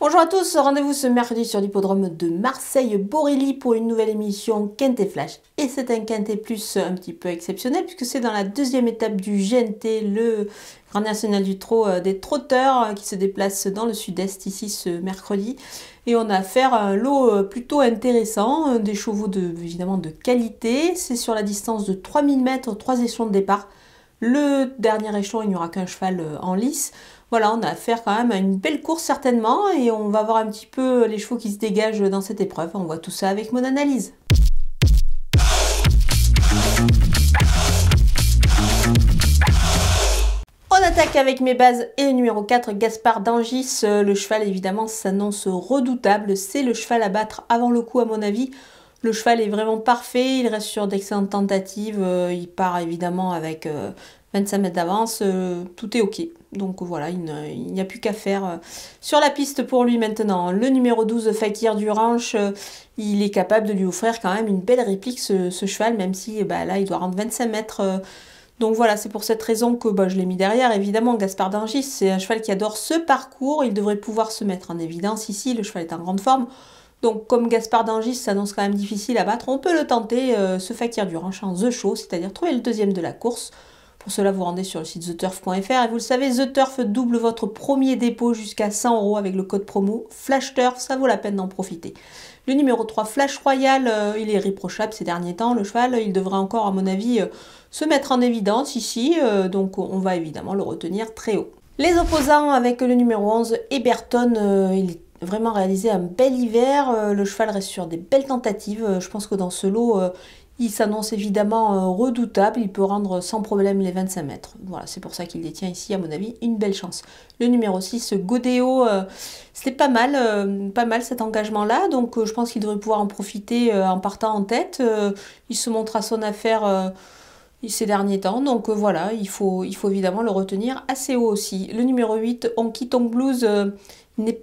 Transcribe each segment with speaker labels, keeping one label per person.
Speaker 1: Bonjour à tous, rendez-vous ce mercredi sur l'hippodrome de Marseille-Borély pour une nouvelle émission Quintet Flash. Et c'est un Quintet Plus un petit peu exceptionnel puisque c'est dans la deuxième étape du GNT, le Grand National du Trot des Trotteurs qui se déplace dans le sud-est ici ce mercredi. Et on a affaire à un lot plutôt intéressant, des chevaux évidemment de qualité. C'est sur la distance de 3000 mètres, 3 échelons de départ. Le dernier échelon, il n'y aura qu'un cheval en lice. Voilà, on a affaire quand même à une belle course certainement et on va voir un petit peu les chevaux qui se dégagent dans cette épreuve. On voit tout ça avec mon analyse. On attaque avec mes bases et le numéro 4, Gaspard d'Angis. Le cheval évidemment s'annonce redoutable. C'est le cheval à battre avant le coup à mon avis. Le cheval est vraiment parfait, il reste sur d'excellentes tentatives. Il part évidemment avec 25 mètres d'avance. Tout est ok. Donc voilà, il n'y a plus qu'à faire sur la piste pour lui maintenant. Le numéro 12, Fakir du Ranch, il est capable de lui offrir quand même une belle réplique ce cheval, même si là il doit rendre 25 mètres. Donc voilà, c'est pour cette raison que je l'ai mis derrière. Évidemment, Gaspard d'Angis, c'est un cheval qui adore ce parcours. Il devrait pouvoir se mettre en évidence ici. Le cheval est en grande forme. Donc comme Gaspard d'Angis s'annonce quand même difficile à battre, on peut le tenter, ce Fakir du Ranch en The Show, c'est-à-dire trouver le deuxième de la course. Pour cela, vous rendez sur le site theturf.fr et vous le savez, The Turf double votre premier dépôt jusqu'à 100 € avec le code promo FlashTurf, ça vaut la peine d'en profiter. Le numéro 3, Flash Royal, il est irréprochable ces derniers temps, le cheval, il devrait encore à mon avis se mettre en évidence ici, donc on va évidemment le retenir très haut. Les opposants avec le numéro 11, Eberton, il est vraiment réalisé un bel hiver, le cheval reste sur des belles tentatives, je pense que dans ce lot, il s'annonce évidemment redoutable, il peut rendre sans problème les 25 mètres. Voilà, c'est pour ça qu'il détient ici, à mon avis, une belle chance. Le numéro 6, Godéo, c'était pas mal cet engagement-là, donc je pense qu'il devrait pouvoir en profiter en partant en tête. Il se montre à son affaire ces derniers temps, donc voilà, il faut évidemment le retenir assez haut aussi. Le numéro 8, Honky Tonk Blues, il n'est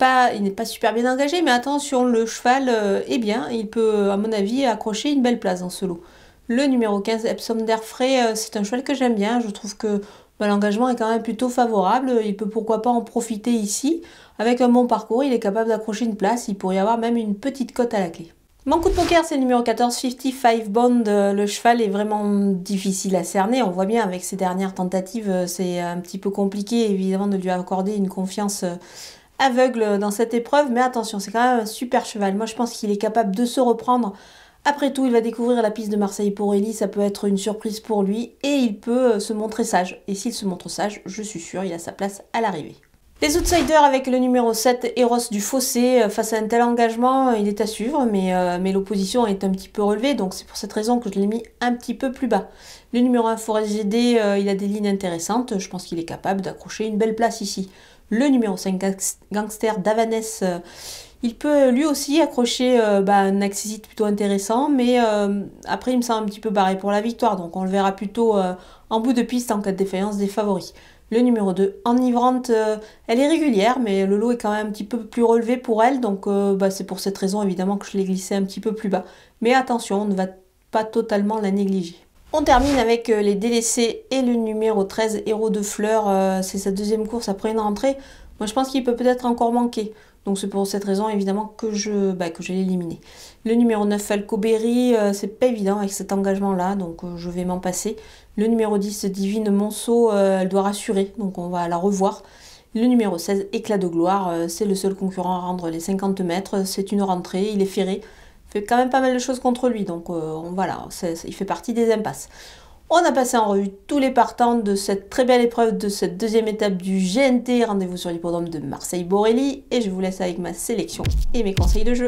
Speaker 1: pas super bien engagé, mais attention, le cheval est bien, il peut à mon avis accrocher une belle place dans ce lot. Le numéro 15, Epsom d'Air Frais, c'est un cheval que j'aime bien, je trouve que l'engagement est quand même plutôt favorable, il peut pourquoi pas en profiter ici. Avec un bon parcours, il est capable d'accrocher une place, il pourrait y avoir même une petite cote à la clé. Mon coup de poker, c'est le numéro 14, 55 Bond. Le cheval est vraiment difficile à cerner. On voit bien avec ses dernières tentatives, c'est un petit peu compliqué évidemment de lui accorder une confiance aveugle dans cette épreuve. Mais attention, c'est quand même un super cheval. Moi, je pense qu'il est capable de se reprendre. Après tout, il va découvrir la piste de Marseille-Borély. Ça peut être une surprise pour lui et il peut se montrer sage. Et s'il se montre sage, je suis sûre, il a sa place à l'arrivée. Les outsiders avec le numéro 7, Eros du Fossé, face à un tel engagement, il est à suivre, mais l'opposition est un petit peu relevée, donc c'est pour cette raison que je l'ai mis un petit peu plus bas. Le numéro 1, Forest GD, il a des lignes intéressantes, je pense qu'il est capable d'accrocher une belle place ici. Le numéro 5, Gangster d'Avanès, il peut lui aussi accrocher un accessite plutôt intéressant, mais après il me semble un petit peu barré pour la victoire, donc on le verra plutôt en bout de piste en cas de défaillance des favoris. Le numéro 2, Enivrante, elle est régulière, mais le lot est quand même un petit peu plus relevé pour elle, donc c'est pour cette raison évidemment que je l'ai glissé un petit peu plus bas. Mais attention, on ne va pas totalement la négliger. On termine avec les délaissés et le numéro 13, Héros de Fleurs, c'est sa deuxième course après une rentrée. Moi je pense qu'il peut peut-être encore manquer. Donc c'est pour cette raison évidemment que je l'ai éliminé. Le numéro 9, Falcoberry, c'est pas évident avec cet engagement-là, donc je vais m'en passer. Le numéro 10, Divine Monceau, elle doit rassurer, donc on va la revoir. Le numéro 16, Éclat de Gloire, c'est le seul concurrent à rendre les 50 mètres, c'est une rentrée, il est ferré. Il fait quand même pas mal de choses contre lui, donc voilà, il fait partie des impasses. On a passé en revue tous les partants de cette très belle épreuve de cette deuxième étape du GNT. Rendez-vous sur l'hippodrome de Marseille-Borély et je vous laisse avec ma sélection et mes conseils de jeu.